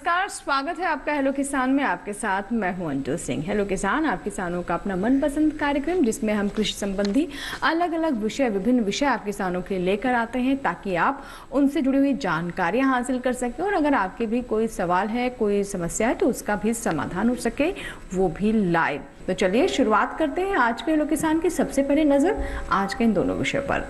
नमस्कार, स्वागत है आपका हेलो किसान में। आपके साथ मैं हूं अंजू सिंह। हेलो किसान आप किसानों का अपना मनपसंद कार्यक्रम, जिसमें हम कृषि संबंधी अलग अलग विषय, विभिन्न विषय आप किसानों के लिए लेकर आते हैं, ताकि आप उनसे जुड़ी हुई जानकारियां हासिल कर सकें और अगर आपके भी कोई सवाल है, कोई समस्या है, तो उसका भी समाधान हो सके, वो भी लाइव। तो चलिए शुरुआत करते हैं आज के हेलो किसान की। सबसे पहले नजर आज के इन दोनों विषयों पर।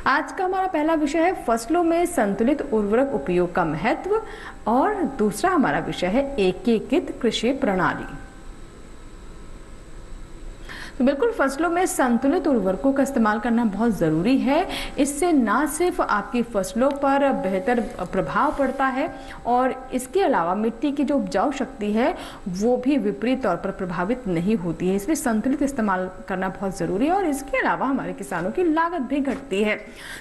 आज का हमारा पहला विषय है फसलों में संतुलित उर्वरक उपयोग का महत्व और दूसरा हमारा विषय है एकीकृत कृषि प्रणाली। तो बिल्कुल फसलों में संतुलित उर्वरकों का इस्तेमाल करना बहुत ज़रूरी है। इससे ना सिर्फ आपकी फसलों पर बेहतर प्रभाव पड़ता है और इसके अलावा मिट्टी की जो उपजाऊ शक्ति है वो भी विपरीत तौर पर प्रभावित नहीं होती है। इसलिए संतुलित इस्तेमाल करना बहुत ज़रूरी है और इसके अलावा हमारे किसानों की लागत भी घटती है।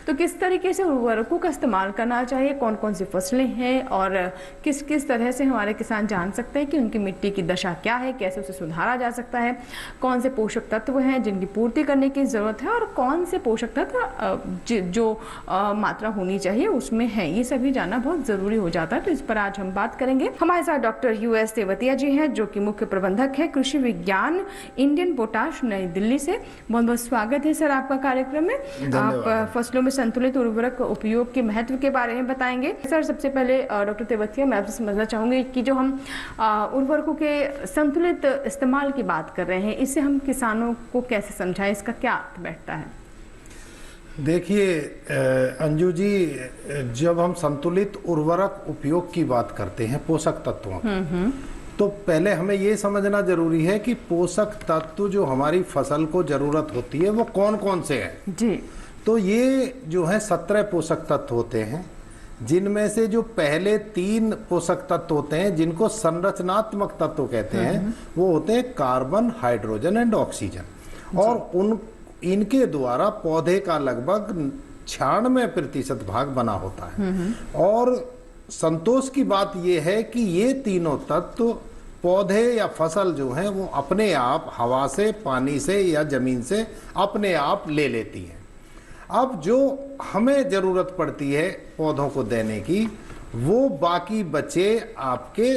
तो किस तरीके से उर्वरकों का इस्तेमाल करना चाहिए, कौन कौन सी फसलें हैं और किस किस तरह से हमारे किसान जान सकते हैं कि उनकी मिट्टी की दशा क्या है, कैसे उसे सुधारा जा सकता है, कौन से पोषक तत्व हैं जिनकी पूर्ति करने की जरूरत है और कौन से पोषक तत्व जो मात्रा होनी चाहिए उसमें है, ये सभी जानना बहुत जरूरी हो जाता है। तो इस पर आज हम बात करेंगे। हमारे साथ डॉक्टर यूएस तेवतिया जी हैं, जो कि मुख्य प्रबंधक है कृषि विज्ञान इंडियन पोटाश नई दिल्ली से। बहुत बहुत स्वागत है सर आपका कार्यक्रम में। आप फसलों में संतुलित उर्वरक उपयोग के महत्व के बारे में बताएंगे। सर सबसे पहले डॉक्टर तेवतिया, मैं आपसे समझना चाहूंगी कि जो हम उर्वरकों के संतुलित इस्तेमाल की बात कर रहे हैं, इससे हम किसानों को कैसे समझाएं, इसका क्या अर्थ बैठता है? देखिए अंजू जी, जब हम संतुलित उर्वरक उपयोग की बात करते हैं पोषक तत्वों तो पहले हमें ये समझना जरूरी है कि पोषक तत्व जो हमारी फसल को जरूरत होती है वो कौन कौन से हैं जी। तो ये जो है 17 पोषक तत्व होते हैं, जिनमें से जो पहले 3 पोषक तत्व होते हैं जिनको संरचनात्मक तत्व कहते हैं, वो होते हैं कार्बन, हाइड्रोजन एंड ऑक्सीजन। और इनके द्वारा पौधे का लगभग 96% भाग बना होता है। और संतोष की बात यह है कि ये तीनों तत्व पौधे या फसल जो है वो अपने आप हवा से, पानी से या जमीन से अपने आप ले लेती है। अब जो हमें जरूरत पड़ती है पौधों को देने की, वो बाकी बचे आपके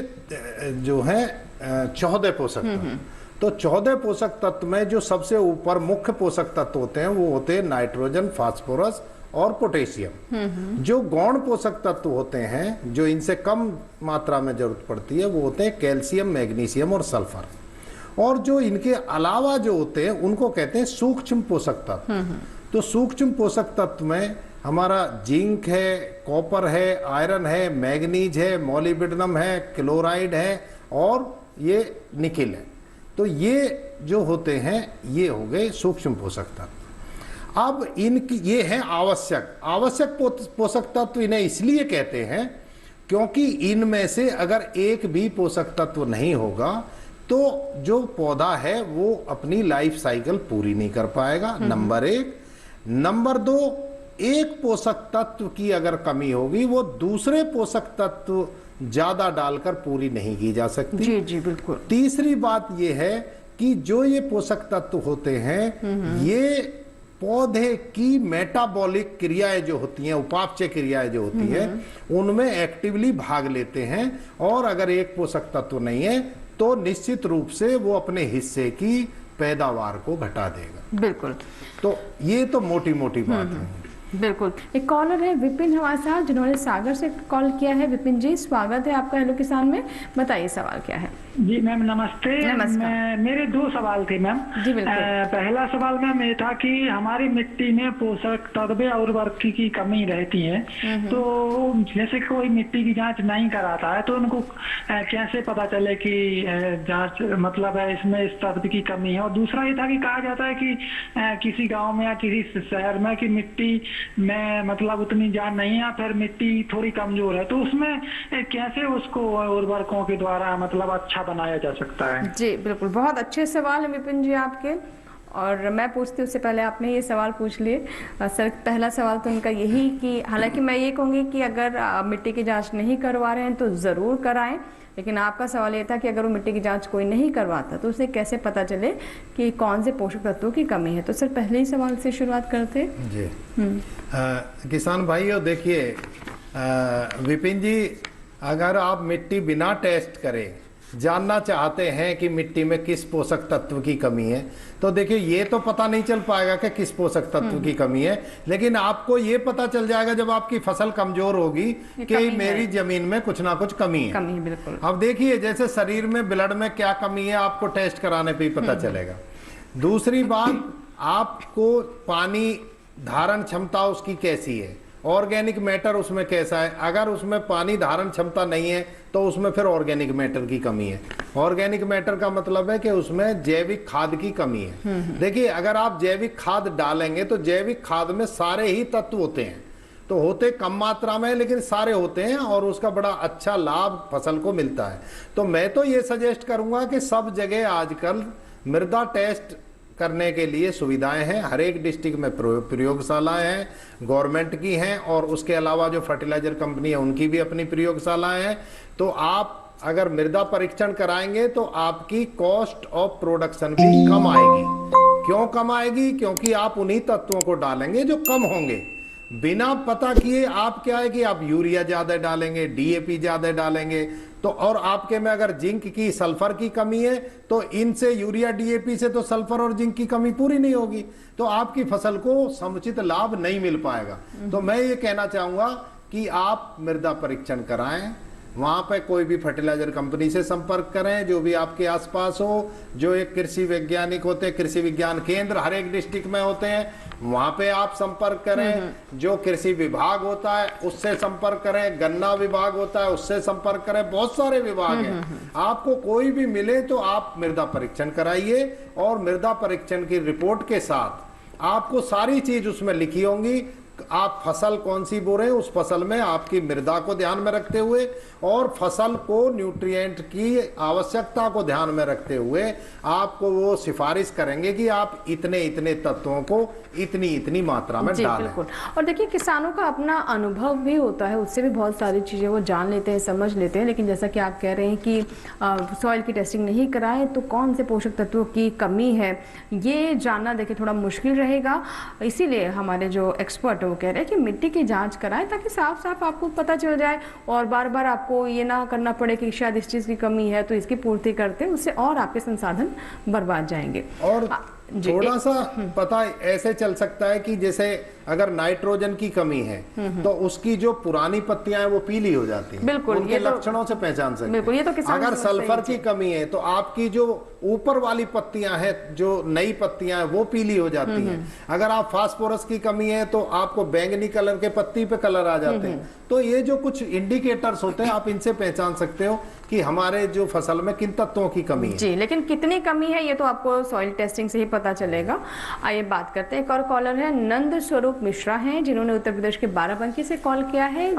जो है 14 पोषक तत्व। तो 14 पोषक तत्व में जो सबसे ऊपर मुख्य पोषक तत्व होते हैं वो होते हैं नाइट्रोजन, फास्फोरस और पोटेशियम। जो गौण पोषक तत्व होते हैं, जो इनसे कम मात्रा में जरूरत पड़ती है, वो होते हैं कैल्शियम, मैग्नीशियम और सल्फर। और जो इनके अलावा जो होते हैं उनको कहते हैं सूक्ष्म पोषक तत्व। तो सूक्ष्म पोषक तत्व में हमारा जिंक है, कॉपर है, आयरन है, मैग्नीज है, मोलिब्डेनम है, क्लोराइड है और ये निकिल है। तो ये जो होते हैं ये हो गए सूक्ष्म पोषक तत्व। अब इनकी ये है आवश्यक पोषक तत्व। इन्हें इसलिए कहते हैं क्योंकि इनमें से अगर एक भी पोषक तत्व नहीं होगा तो जो पौधा है वो अपनी लाइफ साइकिल पूरी नहीं कर पाएगा, नंबर 1। नंबर 2, एक पोषक तत्व की अगर कमी होगी वो दूसरे पोषक तत्व ज्यादा डालकर पूरी नहीं की जा सकती। जी जी बिल्कुल। तीसरी बात ये है कि जो ये पोषक तत्व होते हैं ये पौधे की मेटाबॉलिक क्रियाएं जो होती हैं, उपापचय क्रियाएं जो होती हैं, उनमें एक्टिवली भाग लेते हैं। और अगर एक पोषक तत्व नहीं है तो निश्चित रूप से वो अपने हिस्से की पैदावार को घटा देगा। बिल्कुल। तो ये तो मोटी मोटी बात है। बिल्कुल। एक कॉलर है विपिन हमारे साथ, जिन्होंने सागर से कॉल किया है। विपिन जी स्वागत है आपका हेलो किसान में। बताइए सवाल क्या है? जी मैम नमस्ते। मेरे 2 सवाल थे मैम। जी बिल्कुल। पहला सवाल मैम ये था कि हमारी मिट्टी में पोषक तत्व और उर्वरक की कमी रहती है, तो जैसे कोई मिट्टी की जांच नहीं कराता है तो उनको कैसे पता चले कि जांच मतलब है इसमें इस तत्व की कमी है? और दूसरा ये था कि कहा जाता है कि किसी गाँव में या किसी शहर में कि मिट्टी में मतलब उतनी जान नहीं है, फिर मिट्टी थोड़ी कमजोर है, तो उसमें कैसे उसको उर्वरकों के द्वारा मतलब अच्छा बनाया जा सकता है? जी बिल्कुल, बहुत अच्छे सवाल है विपिन जी आपके। और मैं पूछती हूँ उससे पहले आपने ये सवाल पूछ लिए सर। पहला सवाल तो उनका यही कि हालांकि मैं ये कहूँगी कि अगर मिट्टी की जांच नहीं करवा रहे हैं तो ज़रूर कराएं, लेकिन आपका सवाल ये था कि अगर वो मिट्टी की जांच कोई नहीं करवाता तो उसे कैसे पता चले कि कौन से पोषक तत्वों की कमी है। तो सर पहले ही सवाल से शुरुआत करते हैं। जी किसान भाइयों, देखिए विपिन जी अगर आप मिट्टी बिना टेस्ट करें जानना चाहते हैं कि मिट्टी में किस पोषक तत्व की कमी है, तो देखिए ये तो पता नहीं चल पाएगा कि किस पोषक तत्व की कमी है, लेकिन आपको ये पता चल जाएगा जब आपकी फसल कमजोर होगी कि मेरी जमीन में कुछ ना कुछ कमी है। बिल्कुल। अब देखिए जैसे शरीर में ब्लड में क्या कमी है आपको टेस्ट कराने पे ही पता चलेगा। दूसरी बात, आपको पानी धारण क्षमता उसकी कैसी है, ऑर्गेनिक मैटर उसमें कैसा है। अगर उसमें पानी धारण क्षमता नहीं है तो उसमें फिर ऑर्गेनिक मैटर की कमी है। ऑर्गेनिक मैटर का मतलब है कि उसमें जैविक खाद की कमी है। देखिए अगर आप जैविक खाद डालेंगे तो जैविक खाद में सारे ही तत्व होते हैं, तो होते कम मात्रा में लेकिन सारे होते हैं और उसका बड़ा अच्छा लाभ फसल को मिलता है। तो मैं तो ये सजेस्ट करूंगा कि सब जगह आजकल मृदा टेस्ट करने के लिए सुविधाएं हैं। हर एक डिस्ट्रिक्ट में प्रयोगशालाएं हैं, गवर्नमेंट की हैं, और उसके अलावा जो फर्टिलाइजर कंपनी है उनकी भी अपनी प्रयोगशालाएं हैं। तो आप अगर मृदा परीक्षण कराएंगे तो आपकी कॉस्ट ऑफ प्रोडक्शन भी कम आएगी। क्यों कम आएगी? क्योंकि आप उन्हीं तत्वों को डालेंगे जो कम होंगे। बिना पता किए आप क्या है कि आप यूरिया ज्यादा डालेंगे, डीएपी ज्यादा डालेंगे, तो और आपके में अगर जिंक की सल्फर की कमी है तो इनसे यूरिया डीएपी से तो सल्फर और जिंक की कमी पूरी नहीं होगी, तो आपकी फसल को समुचित लाभ नहीं मिल पाएगा। तो मैं ये कहना चाहूंगा कि आप मृदा परीक्षण कराएं, वहां पे कोई भी फर्टिलाइजर कंपनी से संपर्क करें जो भी आपके आसपास हो, जो एक कृषि वैज्ञानिक होते हैं, कृषि विज्ञान केंद्र हर एक डिस्ट्रिक्ट में होते हैं, वहां पे आप संपर्क करें। जो कृषि विभाग होता है उससे संपर्क करें, गन्ना विभाग होता है उससे संपर्क करें, बहुत सारे विभाग हैं। आपको कोई भी मिले तो आप मृदा परीक्षण कराइए, और मृदा परीक्षण की रिपोर्ट के साथ आपको सारी चीज उसमें लिखी होंगी। आप फसल कौन सी बो रहे हैं, उस फसल में आपकी मृदा को ध्यान में रखते हुए और फसल को न्यूट्रिएंट की आवश्यकता को ध्यान में रखते हुए आपको वो सिफारिश करेंगे कि आप इतने इतने तत्वों को इतनी इतनी मात्रा में डालें। बिल्कुल। और देखिए किसानों का अपना अनुभव भी होता है, उससे भी बहुत सारी चीजें वो जान लेते हैं, समझ लेते हैं। लेकिन जैसा कि आप कह रहे हैं कि सॉइल की टेस्टिंग नहीं कराएं तो कौन से पोषक तत्वों की कमी है ये जानना देखिए थोड़ा मुश्किल रहेगा। इसीलिए हमारे जो एक्सपर्ट वो कह रहे हैं कि मिट्टी की जांच कराएं ताकि साफ साफ आपको पता चल जाए, और बार बार आपको ये ना करना पड़े कि शायद इस चीज की कमी है तो इसकी पूर्ति करते हैं, उससे और आपके संसाधन बर्बाद जाएंगे। और थोड़ा सा पता ऐसे चल सकता है कि जैसे अगर नाइट्रोजन की कमी है तो उसकी जो पुरानी पत्तियां हैं वो पीली हो जाती हैं। बिल्कुल, उनके लक्षणों से पहचान सकते बिल्कुल, ये तो किसान अगर सल्फर की कमी है तो आपकी जो ऊपर वाली पत्तियां हैं, जो नई पत्तियां हैं वो पीली हो जाती हैं। अगर आप फास्फोरस की कमी है तो आपको बैंगनी कलर के पत्ती पे कलर आ जाते हैं। तो ये जो कुछ इंडिकेटर्स होते हैं आप इनसे पहचान सकते हो कि हमारे जो फसल में किन तत्वों की कमी है। जी, लेकिन कितनी कमी है ये तो आपको सॉइल टेस्टिंग से ही पता चलेगा। आइए बात करते हैं, एक और कॉलर है नंद स्वरूप मिश्रा हैं जिन्होंने उत्तर प्रदेश के बाराबंकी से कॉल किया है।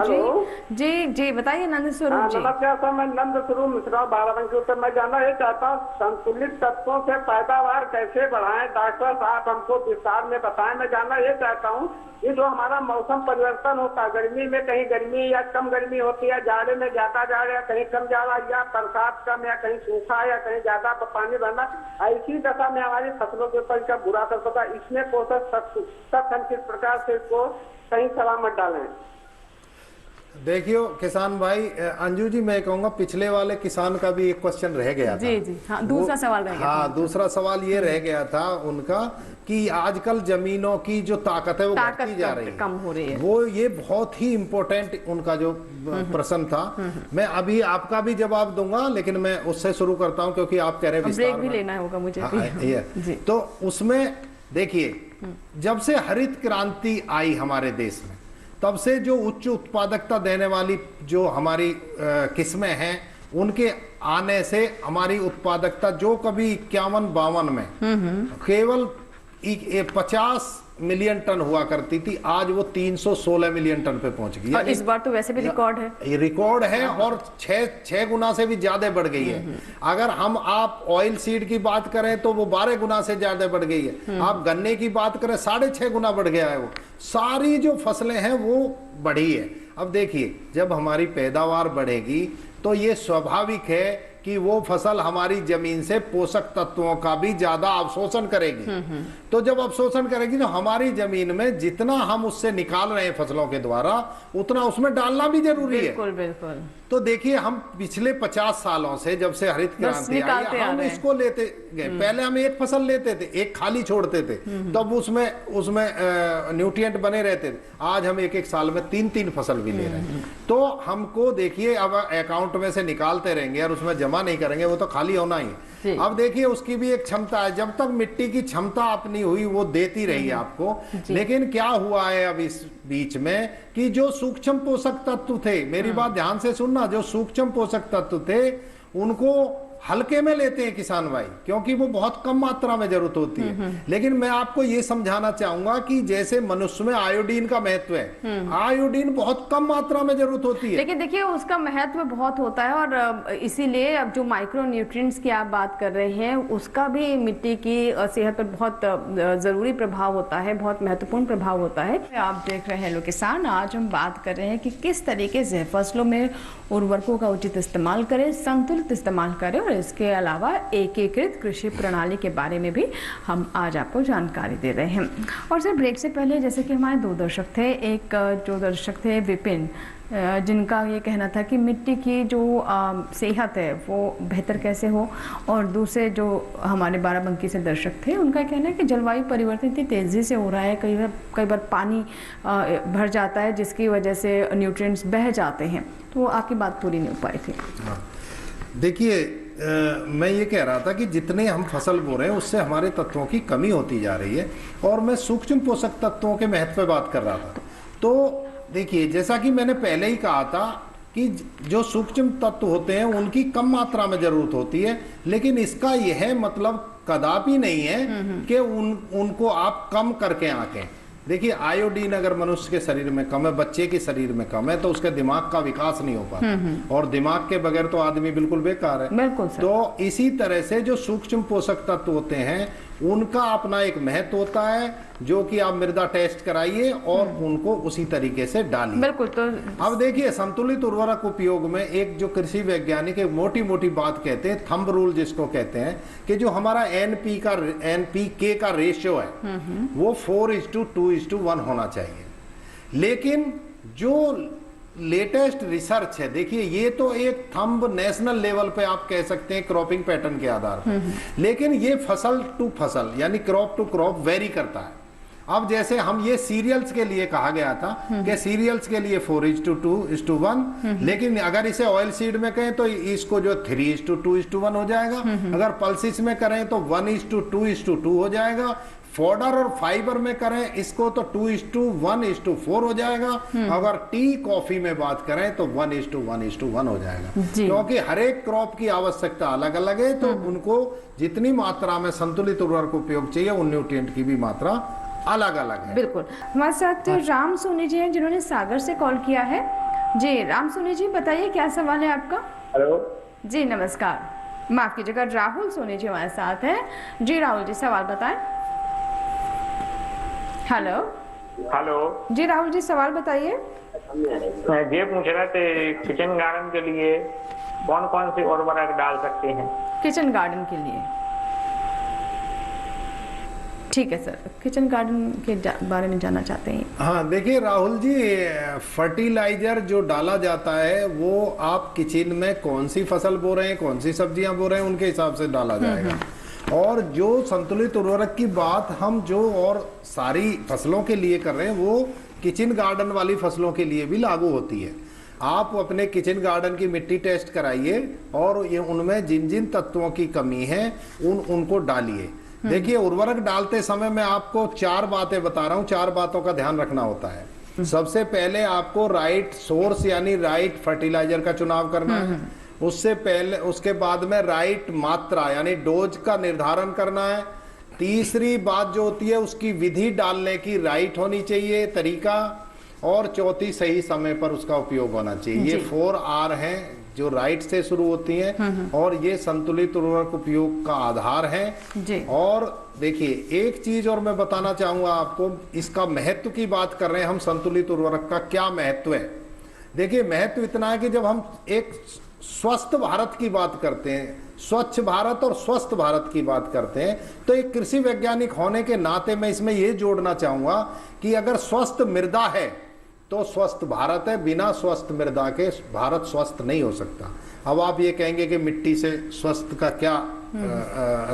जी जी बताइए नंद स्वरूप जी। नमस्कार सर, मैं नंद स्वरूप मिश्रा बाराबंकी उत्तर। मैं जानना ये चाहता हूँ संतुलित तत्वों से पैदावार कैसे बढ़ाएं, डॉक्टर साहब हमको विस्तार में बताएं। मैं जानना ये चाहता हूँ ये जो हमारा मौसम परिवर्तन होता है, गर्मी में कहीं गर्मी या कम गर्मी होती है, जाड़े में ज्यादा जाड़ा या कहीं कम जाड़ा, या बरसात कम या कहीं सूखा या कहीं ज्यादा पानी भरना, ऐसी दशा में हमारी फसलों के ऊपर का बुरा असर पड़ता है। इसमें पोषक तत्व हम किस प्रकार से इसको सही सलामत डालें? देखियो किसान भाई, अंजू जी मैं कहूंगा पिछले वाले किसान का भी एक क्वेश्चन रह गया था। जी जी हाँ, दूसरा सवाल रह गया। हाँ, दूसरा सवाल ये रह गया था उनका कि आजकल जमीनों की जो ताकत है वो घटती जा रही है, कम हो रही है। वो ये बहुत ही इम्पोर्टेंट उनका जो प्रश्न था। मैं अभी आपका भी जवाब दूंगा लेकिन मैं उससे शुरू करता हूँ क्योंकि आप कह रहे हैं ब्रेक भी लेना होगा मुझे भी। तो उसमें देखिए जब से हरित क्रांति आई हमारे देश में तब से जो उच्च उत्पादकता देने वाली जो हमारी किस्में हैं उनके आने से हमारी उत्पादकता जो कभी 51-52 में केवल 50 मिलियन टन हुआ करती थी, आज वो 316 मिलियन टन पे पहुंच गई। और इस बार तो वैसे भी रिकॉर्ड है, ये रिकॉर्ड है और 6 गुना से भी ज्यादा बढ़ गई है। अगर हम आप ऑयल सीड की बात करें तो वो 12 गुना से ज्यादा बढ़ गई है। आप गन्ने की बात करें 6.5 गुना बढ़ गया है। वो सारी जो फसलें हैं वो बढ़ी है। अब देखिए जब हमारी पैदावार बढ़ेगी तो ये स्वाभाविक है कि वो फसल हमारी जमीन से पोषक तत्वों का भी ज्यादा अवशोषण करेगी। तो जब अवशोषण करेगी तो हमारी जमीन में जितना हम उससे निकाल रहे हैं फसलों के द्वारा उतना उसमें डालना भी जरूरी है। बिल्कुल बिल्कुल। तो देखिए हम पिछले 50 सालों से जब से हरित क्रांति आई हम इसको लेते गए। पहले हम एक फसल लेते थे, एक खाली छोड़ते थे, तब उसमें न्यूट्रिएंट बने रहते थे। आज हम एक साल में 3 फसल भी ले रहे हैं। तो हमको देखिए अब अकाउंट में से निकालते रहेंगे और उसमें जमा नहीं करेंगे, वो तो खाली होना ही है। अब देखिए उसकी भी एक क्षमता है, जब तक मिट्टी की क्षमता अपनी हुई वो देती रही आपको। लेकिन क्या हुआ है अब इस बीच में कि जो सूक्ष्म पोषक तत्व थे, मेरी बात ध्यान से सुनना, जो सूक्ष्म पोषक तत्व थे उनको हल्के में लेते हैं किसान भाई, क्योंकि वो बहुत कम मात्रा में जरूरत होती है। लेकिन मैं आपको ये समझाना चाहूंगा कि जैसे मनुष्य में आयोडीन का महत्व है, आयोडीन बहुत कम मात्रा में जरूरत होती है। लेकिन देखिए उसका महत्व बहुत होता है और इसीलिए अब जो माइक्रो न्यूट्रिएंट्स की आप बात कर रहे हैं उसका भी मिट्टी की सेहत पर बहुत जरूरी प्रभाव होता है, बहुत महत्वपूर्ण प्रभाव होता है। आप देख रहे हैं हेलो किसान, आज हम बात कर रहे हैं कि किस तरीके से फसलों में उर्वरकों का उचित इस्तेमाल करें, संतुलित इस्तेमाल करें और इसके अलावा एकीकृत कृषि प्रणाली के बारे में भी हम आज आपको जानकारी दे रहे हैं। और सर ब्रेक से पहले जैसे कि हमारे 2 दर्शक थे, एक जो दर्शक थे विपिन, जिनका ये कहना था कि मिट्टी की जो सेहत है वो बेहतर कैसे हो, और दूसरे जो हमारे बाराबंकी से दर्शक थे उनका कहना है कि जलवायु परिवर्तन इतनी तेज़ी से हो रहा है, कई बार पानी भर जाता है जिसकी वजह से न्यूट्रिएंट्स बह जाते हैं। तो आपकी बात पूरी नहीं हो पाई थी। देखिए मैं ये कह रहा था कि जितने हम फसल बो रहे हैं उससे हमारे तत्वों की कमी होती जा रही है, और मैं सूक्ष्म पोषक तत्वों के महत्व पे बात कर रहा था। तो देखिए जैसा कि मैंने पहले ही कहा था कि जो सूक्ष्म तत्व होते हैं उनकी कम मात्रा में जरूरत होती है, लेकिन इसका यह मतलब कदापि नहीं है कि उनको आप कम करके आके देखिए। आयोडीन अगर मनुष्य के शरीर में कम है, बच्चे के शरीर में कम है, तो उसके दिमाग का विकास नहीं हो पाता, और दिमाग के बगैर तो आदमी बिल्कुल बेकार है। बिल्कुल सर। तो इसी तरह से जो सूक्ष्म पोषक तत्व होते हैं उनका अपना एक महत्व होता है, जो कि आप मृदा टेस्ट कराइए और उनको उसी तरीके से डालिए। बिल्कुल। तो अब देखिए संतुलित उर्वरक उपयोग में एक जो कृषि वैज्ञानिक एक मोटी मोटी बात कहते हैं, थंब रूल जिसको कहते हैं, कि जो हमारा एनपीके का रेशियो है वो 4:2:1 होना चाहिए। लेकिन जो लेटेस्ट रिसर्च है, देखिए ये तो एक थंब नेशनल लेवल पे आप कह सकते हैं क्रॉपिंग पैटर्न के आधार पर, लेकिन ये फसल टू फसल यानी क्रॉप टू क्रॉप वेरी करता है। अब जैसे हम ये सीरियल्स के लिए कहा गया था कि सीरियल्स के लिए 4:2:1, लेकिन अगर इसे ऑयल सीड में कहें तो इसको जो 3:2:1 हो जाएगा। अगर पल्सिस में करें तो 1:2:2 हो जाएगा। फॉडर और फाइबर में करें इसको तो 2:1:4 हो जाएगा। अगर टी कॉफी में बात करें तो 1:1:1 हो जाएगा, क्योंकि हर एक क्रॉप की आवश्यकता अलग अलग है। तो उनको जितनी मात्रा में संतुलित उर्वरक उपयोग चाहिए उन न्यूट्रिएंट की भी मात्रा अलग अलग है। बिल्कुल। हमारे साथ राम सोनी जी हैं जिन्होंने सागर से कॉल किया है। जी राम सोनी जी बताइए क्या सवाल है आपका। हेलो जी नमस्कार, माफ कीजिएगा, राहुल सोनी जी हमारे साथ हैं। जी राहुल जी सवाल बताएं। हेलो हेलो जी राहुल जी सवाल बताइए। मैं ये पूछ रहा थे किचन गार्डन के लिए कौन कौन से उर्वरक डाल सकते हैं। किचन गार्डन के लिए ठीक है सर, किचन गार्डन के बारे में जानना चाहते हैं। हाँ देखिए राहुल जी, फर्टिलाइजर जो डाला जाता है वो आप किचन में कौन सी फसल बो रहे हैं, कौन सी सब्जियां बो रहे हैं उनके हिसाब से डाला जाएगा। और जो संतुलित उर्वरक की बात हम जो और सारी फसलों के लिए कर रहे हैं वो किचन गार्डन वाली फसलों के लिए भी लागू होती है। आप अपने किचन गार्डन की मिट्टी टेस्ट कराइए और ये उनमें जिन जिन तत्वों की कमी है उनको डालिए। देखिए उर्वरक डालते समय मैं आपको 4 बातें बता रहा हूँ, 4 बातों का ध्यान रखना होता है। सबसे पहले आपको राइट सोर्स यानी राइट फर्टिलाइजर का चुनाव करना है। उससे पहले उसके बाद में राइट मात्रा यानी डोज का निर्धारण करना है। तीसरी बात जो होती है उसकी विधि डालने की राइट होनी चाहिए, तरीका। और चौथी सही समय पर उसका उपयोग होना चाहिए। ये 4R हैं जो राइट से शुरू होती हैं और ये संतुलित उर्वरक उपयोग का आधार है। और देखिए एक चीज और मैं बताना चाहूंगा आपको, इसका महत्व की बात कर रहे हैं हम, संतुलित उर्वरक का क्या महत्व है। देखिए महत्व इतना है कि जब हम एक स्वस्थ भारत की बात करते हैं, स्वच्छ भारत और स्वस्थ भारत की बात करते हैं, तो एक कृषि वैज्ञानिक होने के नाते मैं इसमें ये जोड़ना चाहूंगा कि अगर स्वस्थ मृदा है तो स्वस्थ भारत है, बिना स्वस्थ मृदा के भारत स्वस्थ नहीं हो सकता। अब आप ये कहेंगे कि मिट्टी से स्वस्थ का क्या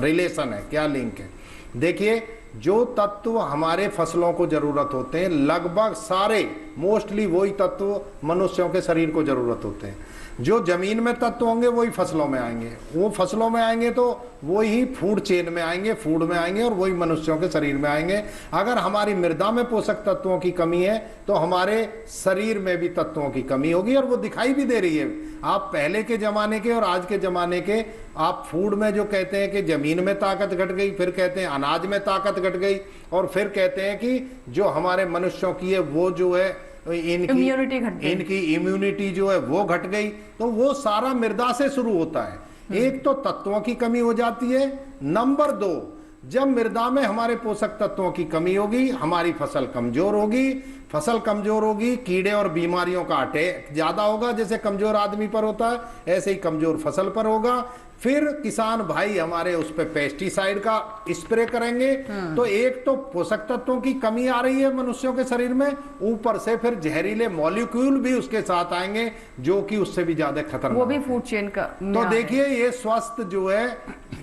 रिलेशन है, क्या लिंक है? देखिए, जो तत्व हमारे फसलों को जरूरत होते हैं, लगभग सारे मोस्टली वही तत्व मनुष्यों के शरीर को जरूरत होते हैं। जो जमीन में तत्व होंगे वही फसलों में आएंगे, वो फसलों में आएंगे तो वही फूड चेन में आएंगे, फूड में आएंगे, और वही मनुष्यों के शरीर में आएंगे। अगर हमारी मृदा में पोषक तत्वों की कमी है तो हमारे शरीर में भी तत्वों की कमी होगी, और वो दिखाई भी दे रही है। आप पहले के जमाने के और आज के जमाने के, आप फूड में जो कहते हैं कि जमीन में ताकत घट गई, फिर कहते हैं अनाज में ताकत घट गई, और फिर कहते हैं कि जो हमारे मनुष्यों की है वो जो है इनकी इम्यूनिटी जो है वो घट गई। तो वो सारा मृदा से शुरू होता है। एक तो तत्वों की कमी हो जाती है, नंबर 2, जब मृदा में हमारे पोषक तत्वों की कमी होगी, हमारी फसल कमजोर होगी। फसल कमजोर होगी, कीड़े और बीमारियों का अटैक ज्यादा होगा, जैसे कमजोर आदमी पर होता है ऐसे ही कमजोर फसल पर होगा। फिर किसान भाई हमारे उस पे पेस्टिसाइड का स्प्रे करेंगे। तो एक तो पोषक तत्वों की कमी आ रही है मनुष्यों के शरीर में, ऊपर से फिर जहरीले मॉलिक्यूल भी उसके साथ आएंगे जो कि उससे भी ज्यादा खतरनाक, वो भी फूड चेन का। तो देखिए, ये स्वस्थ जो है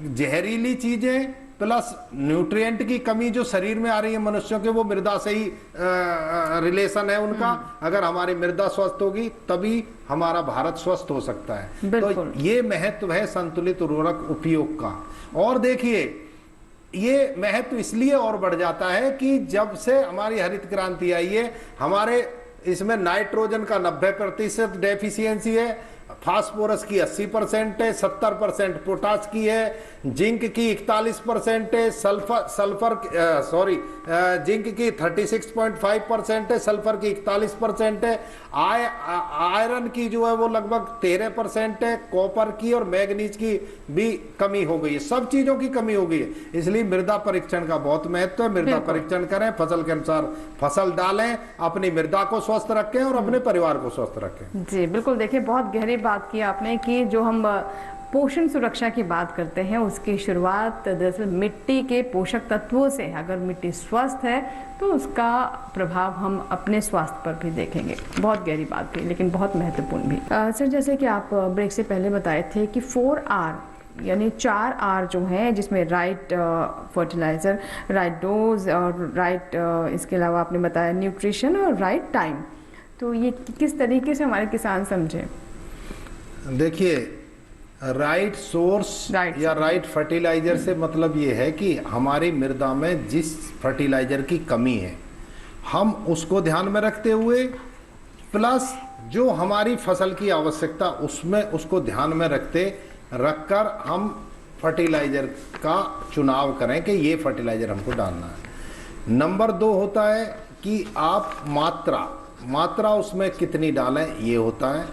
जहरीली चीजें प्लस न्यूट्रिएंट की कमी जो शरीर में आ रही है मनुष्यों के, वो मृदा से ही रिलेशन है उनका। अगर हमारी मृदा स्वस्थ होगी तभी हमारा भारत स्वस्थ हो सकता है। तो ये महत्व है संतुलित उर्वरक उपयोग का। और देखिए, ये महत्व इसलिए और बढ़ जाता है कि जब से हमारी हरित क्रांति आई है, हमारे इसमें नाइट्रोजन का 90% डेफिशिएंसी है, फास्फोरस की 80% है, 70% पोटाश की है, जिंक की 41% है, जिंक की 36.5% है, सल्फर की 41% है, आयरन की जो है वो लगभग 13% है, कॉपर की और मैग्नीज की भी कमी हो गई है, सब चीजों की कमी हो गई है। इसलिए मृदा परीक्षण का बहुत महत्व है। मृदा परीक्षण करें, फसल के अनुसार फसल डालें, अपनी मृदा को स्वस्थ रखें और अपने परिवार को स्वस्थ रखें। जी बिल्कुल, देखिए बहुत गहरी बात की आपने कि जो हम पोषण सुरक्षा की बात करते हैं उसकी शुरुआत दरअसल मिट्टी के पोषक तत्वों से। अगर मिट्टी स्वस्थ है तो उसका प्रभाव हम अपने स्वास्थ्य पर भी देखेंगे। बहुत गहरी बात थी लेकिन बहुत महत्वपूर्ण भी। सर, जैसे कि आप ब्रेक से पहले बताए थे कि 4R यानी 4R जो है, जिसमें राइट फर्टिलाइज़र, राइट डोज और राइट इसके अलावा आपने बताया न्यूट्रिशन और राइट टाइम, तो ये किस तरीके से हमारे किसान समझें? देखिए, राइट सोर्स या राइट फर्टिलाइजर से मतलब ये है कि हमारी मृदा में जिस फर्टिलाइजर की कमी है हम उसको ध्यान में रखते हुए, प्लस जो हमारी फसल की आवश्यकता उसमें उसको ध्यान में रखकर हम फर्टिलाइजर का चुनाव करें कि ये फर्टिलाइजर हमको डालना है। नंबर 2 होता है कि आप मात्रा उसमें कितनी डालें, ये होता है।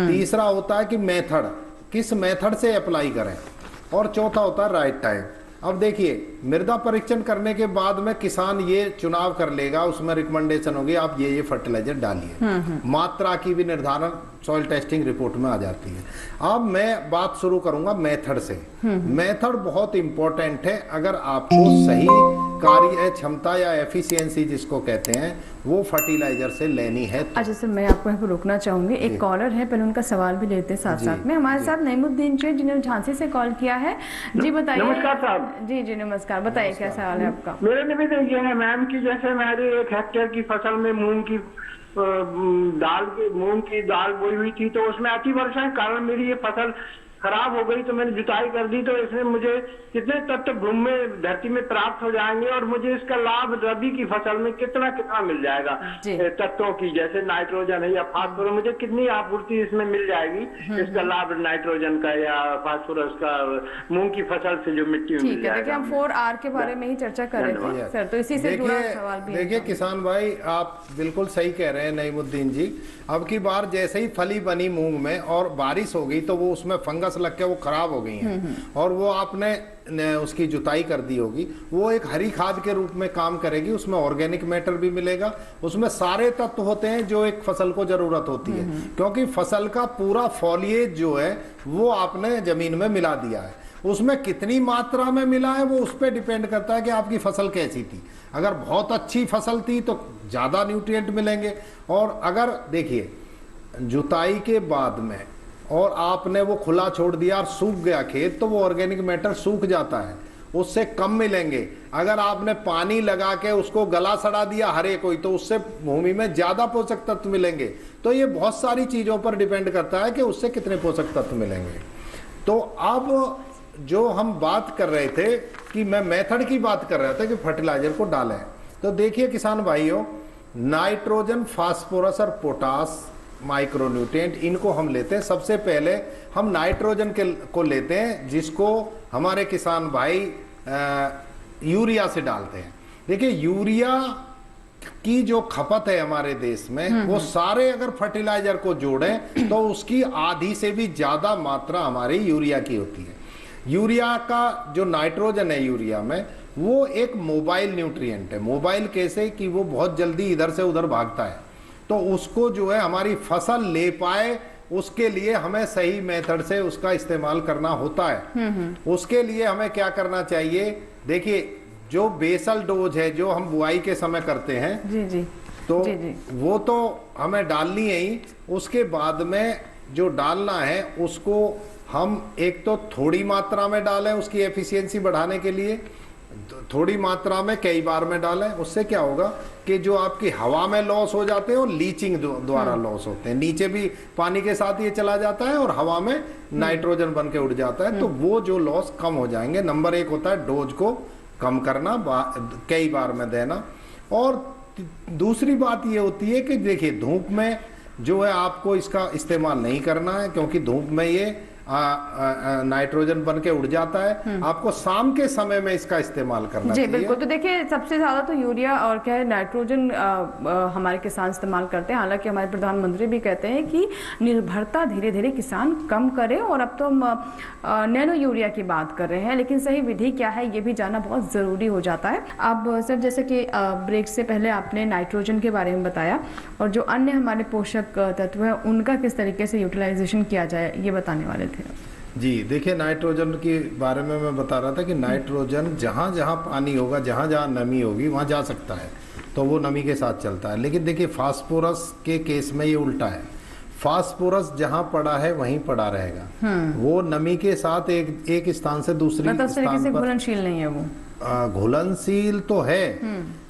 तीसरा होता है कि मेथड, किस मेथड से अप्लाई करें, और चौथा होता है राइट टाइम। अब देखिए, मृदा परीक्षण करने के बाद में किसान ये चुनाव कर लेगा, उसमें रिकमेंडेशन होगी आप ये फर्टिलाइजर डालिए। मात्रा की भी निर्धारण सॉइल टेस्टिंग रिपोर्ट में आ जाती है। अब मैं बात शुरू करूंगा मेथड से। मेथड बहुत इंपॉर्टेंट है। अगर आपको सही कार्य क्षमता या एफिशिएंसी जिसको कहते हैं वो फर्टिलाइजर से लेनी है तो। अच्छा सर, मैं आपको यहाँ पर रोकना चाहूंगी। एक कॉलर है, पहले उनका सवाल भी लेते हैं साथ साथ में। हमारे साथ नईमुद्दीन जी जिन्होंने झांसी से कॉल किया है। जी बताइए। नमस्कार साहब। जी नमस्कार, बताइए क्या सवाल है आपका? मेरे निवेदन ये है मैम कि जैसे मेरी 1 हेक्टेयर की फसल में मूंग की दाल बोई हुई थी, तो उसमें अति वर्षा के कारण मेरी ये फसल खराब हो गई, तो मैंने जुताई कर दी। तो इसमें मुझे कितने तत्व भूमि में धरती में प्राप्त हो जाएंगे और मुझे इसका लाभ रबी की फसल में कितना मिल जाएगा तत्वों की, जैसे नाइट्रोजन है या फास्फोरस, मुझे कितनी आपूर्ति इसमें मिल जाएगी इसका लाभ नाइट्रोजन का या फास्फोरस का मूंग की फसल से जो मिट्टी में मिल जाएगा? देखिए, हम 4R के बारे में ही चर्चा कर रहे थे सर, तो इसी से जुड़ा सवाल भी। देखिए किसान भाई, आप बिल्कुल सही कह रहे हैं नईमुद्दीन जी। अब की बार जैसे ही फली बनी मूंग में और बारिश हो गई तो वो उसमें फंगस फंगस लग के वो खराब हो गई हैं और वो आपने उसकी जुताई कर दी होगी, वो एक हरी खाद के रूप में काम करेगी। उसमें ऑर्गेनिक मैटर भी मिलेगा, उसमें सारे तत्व होते हैं जो एक फसल को जरूरत होती है, क्योंकि फसल का पूरा फॉलिएज जो है वो आपने जमीन में मिला दिया है। उसमें कितनी मात्रा में मिला है वो उस पर डिपेंड करता है कि आपकी फसल कैसी थी। अगर बहुत अच्छी फसल थी तो ज्यादा न्यूट्रिएंट मिलेंगे, और अगर देखिए जुताई के बाद में और आपने वो खुला छोड़ दिया और सूख गया खेत, तो वो ऑर्गेनिक मैटर सूख जाता है, उससे कम मिलेंगे। अगर आपने पानी लगा के उसको गला सड़ा दिया हरे कोई, तो उससे भूमि में ज्यादा पोषक तत्व मिलेंगे। तो ये बहुत सारी चीजों पर डिपेंड करता है कि उससे कितने पोषक तत्व मिलेंगे। तो अब जो हम बात कर रहे थे कि मैं मेथड की बात कर रहा था कि फर्टिलाइजर को डालें, तो देखिए किसान भाइयों, नाइट्रोजन, फास्फोरस और पोटास माइक्रोन्यूट्रिएंट, इनको हम लेते हैं। सबसे पहले हम नाइट्रोजन को लेते हैं, जिसको हमारे किसान भाई यूरिया से डालते हैं। देखिए यूरिया की जो खपत है हमारे देश में, वो सारे अगर फर्टिलाइजर को जोड़ें तो उसकी आधी से भी ज्यादा मात्रा हमारी यूरिया की होती है। यूरिया का जो नाइट्रोजन है यूरिया में, वो एक मोबाइल न्यूट्रिएंट है। मोबाइल कैसे कि वो बहुत जल्दी इधर से उधर भागता है, तो उसको जो है हमारी फसल ले पाए उसके लिए हमें सही मेथड से उसका इस्तेमाल करना होता है। उसके लिए हमें क्या करना चाहिए, देखिए जो बेसल डोज है जो हम बुआई के समय करते हैं, जी तो जी। वो तो हमें डालनी है ही। उसके बाद में जो डालना है उसको हम एक तो थोड़ी मात्रा में डालें उसकी एफिशिएंसी बढ़ाने के लिए, थोड़ी मात्रा में कई बार में डालें। उससे क्या होगा कि जो आपकी हवा में लॉस हो जाते हैं और लीचिंग द्वारा लॉस होते हैं, नीचे भी पानी के साथ ये चला जाता है और हवा में नाइट्रोजन बन के उड़ जाता है, तो वो जो लॉस कम हो जाएंगे। नंबर एक होता है डोज को कम करना, कई बार में देना। और दूसरी बात ये होती है कि देखिए धूप में जो है आपको इसका इस्तेमाल नहीं करना है, क्योंकि धूप में ये नाइट्रोजन बन के उड़ जाता है। आपको शाम के समय में इसका इस्तेमाल करना चाहिए। बिल्कुल। तो देखिए सबसे ज्यादा तो यूरिया और क्या है नाइट्रोजन हमारे किसान इस्तेमाल करते हैं। हालांकि हमारे प्रधानमंत्री भी कहते हैं कि निर्भरता धीरे धीरे किसान कम करे, और अब तो हम नैनो यूरिया की बात कर रहे हैं, लेकिन सही विधि क्या है ये भी जानना बहुत जरूरी हो जाता है। अब सर जैसे कि ब्रेक से पहले आपने नाइट्रोजन के बारे में बताया, और जो अन्य हमारे पोषक तत्व है उनका किस तरीके से यूटिलाइजेशन किया जाए ये बताने वाले थे। जी देखिए, नाइट्रोजन के बारे में मैं बता रहा था कि नाइट्रोजन जहाँ जहाँ पानी होगा, जहाँ जहाँ नमी होगी वहाँ जा सकता है, तो वो नमी के साथ चलता है। लेकिन देखिए फास्फोरस के केस में ये उल्टा है। फास्फोरस जहाँ पड़ा है वहीं पड़ा रहेगा, वो नमी के साथ एक स्थान से दूसरी स्थान पर घुलनशील नहीं है। वो घुलनशील तो है,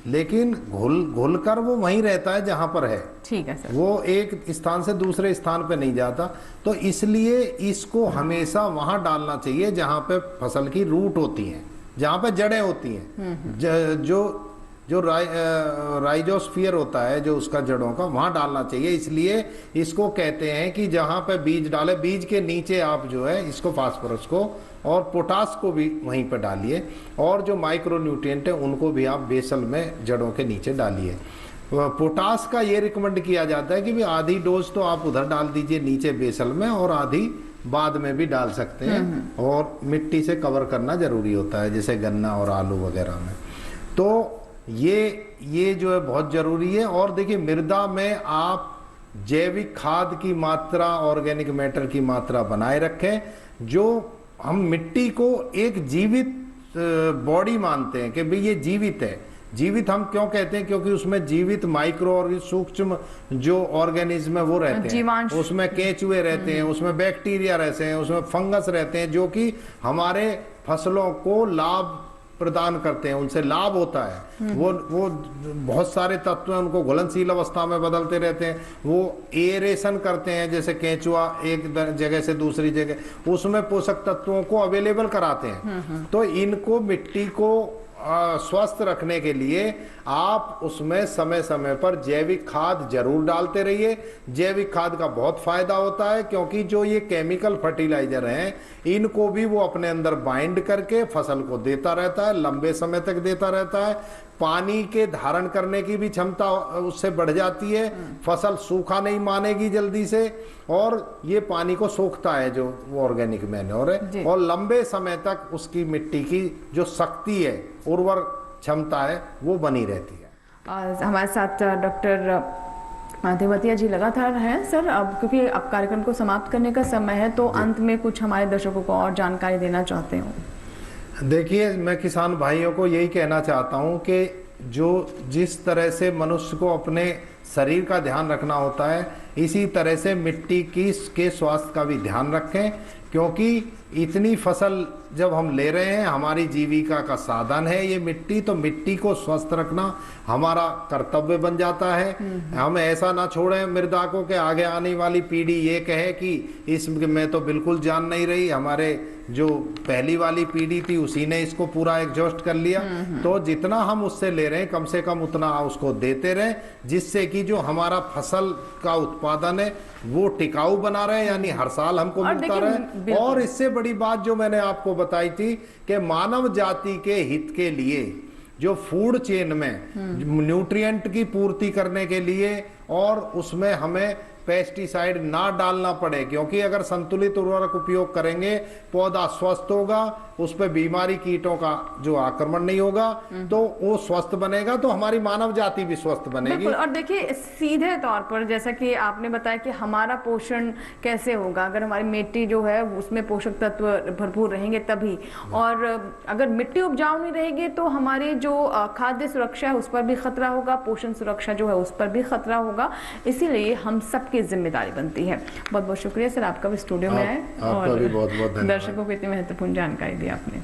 लेकिन घुल कर वो वहीं रहता है जहां पर है। ठीक है सर। वो एक स्थान से दूसरे स्थान पे नहीं जाता, तो इसलिए इसको हमेशा वहां डालना चाहिए जहां पे फसल की रूट होती है, जहां पे जड़ें होती हैं। जो राइजोस्फीयर होता है जो उसका जड़ों का, वहां डालना चाहिए। इसलिए इसको कहते हैं कि जहां पे बीज डाले, बीज के नीचे आप जो है इसको फास्फोरस को और पोटास को भी वहीं पर डालिए, और जो माइक्रो न्यूट्रिएंट है उनको भी आप बेसल में जड़ों के नीचे डालिए। पोटास का ये रिकमेंड किया जाता है कि भी आधी डोज तो आप उधर डाल दीजिए नीचे बेसल में, और आधी बाद में भी डाल सकते हैं, और मिट्टी से कवर करना जरूरी होता है, जैसे गन्ना और आलू वगैरह में। तो ये जो है बहुत जरूरी है। और देखिए मृदा में आप जैविक खाद की मात्रा, ऑर्गेनिक मैटर की मात्रा बनाए रखें। जो हम मिट्टी को एक जीवित बॉडी मानते हैं कि भाई ये जीवित है। जीवित हम क्यों कहते हैं, क्योंकि उसमें जीवित माइक्रो और सूक्ष्म जो ऑर्गेनिज्म है वो रहते हैं, उसमें केंचुए रहते हैं, उसमें बैक्टीरिया रहते हैं, उसमें फंगस रहते हैं, जो कि हमारे फसलों को लाभ प्रदान करते हैं, उनसे लाभ होता है। वो बहुत सारे तत्व हैं, उनको घुलनशील अवस्था में बदलते रहते हैं। वो एरेशन करते हैं, जैसे केंचुआ एक जगह से दूसरी जगह, उसमें पोषक तत्वों को अवेलेबल कराते हैं। तो इनको मिट्टी को स्वस्थ रखने के लिए आप उसमें समय समय पर जैविक खाद जरूर डालते रहिए। जैविक खाद का बहुत फायदा होता है, क्योंकि जो ये केमिकल फर्टिलाइजर हैं इनको भी वो अपने अंदर बाइंड करके फसल को देता रहता है, लंबे समय तक देता रहता है। पानी के धारण करने की भी क्षमता उससे बढ़ जाती है, फसल सूखा नहीं मानेगी जल्दी से, और ये पानी को सोखता है जो ऑर्गेनिक मैन्योर है, और लंबे समय तक उसकी मिट्टी की जो शक्ति है, उर्वर क्षमता है, वो बनी रहती है। हमारे साथ डॉक्टर देवतिया जी लगातार हैं। सर, अब क्योंकि अब कार्यक्रम को समाप्त करने का समय है, तो अंत में कुछ हमारे दर्शकों को और जानकारी देना चाहते हो? देखिए, मैं किसान भाइयों को यही कहना चाहता हूं कि जिस तरह से मनुष्य को अपने शरीर का ध्यान रखना होता है, इसी तरह से मिट्टी के स्वास्थ्य का भी ध्यान रखें, क्योंकि इतनी फसल जब हम ले रहे हैं, हमारी जीविका का साधन है ये मिट्टी, तो मिट्टी को स्वस्थ रखना हमारा कर्तव्य बन जाता है। हम ऐसा ना छोड़ें मृदा को कि आगे आने वाली पीढ़ी ये कहे कि इसमें तो बिल्कुल जान नहीं रही, हमारे जो पहली वाली पीढ़ी थी उसी ने इसको पूरा एग्जॉस्ट कर लिया। तो जितना हम उससे ले रहे हैं कम से कम उतना उसको देते रहें, जिससे कि जो हमारा फसल का उत्पादन है वो टिकाऊ बना रहे, यानी हर साल हमको मिलता रहे। और इससे बड़ी बात जो मैंने आपको बताई थी कि मानव जाति के हित के लिए जो फूड चेन में न्यूट्रिएंट की पूर्ति करने के लिए, और उसमें हमें पेस्टिसाइड ना डालना पड़े, क्योंकि अगर संतुलित उर्वरक उपयोग करेंगे पौधा स्वस्थ होगा, उस पर बीमारी कीटों का जो आक्रमण नहीं होगा, तो वो स्वस्थ बनेगा, तो हमारी मानव जाति भी स्वस्थ बनेगी। और देखिए, सीधे तौर पर जैसा कि आपने बताया कि हमारा पोषण कैसे होगा, अगर हमारी मिट्टी जो है उसमें पोषक तत्व भरपूर रहेंगे तभी, और अगर मिट्टी उपजाऊ नहीं रहेगी तो हमारी जो खाद्य सुरक्षा है उस पर भी खतरा होगा, पोषण सुरक्षा जो है उस पर भी खतरा होगा। इसीलिए हम सबकी जिम्मेदारी बनती है। बहुत बहुत शुक्रिया सर, आपका भी स्टूडियो में आए और दर्शकों को इतनी महत्वपूर्ण जानकारी दी आपने।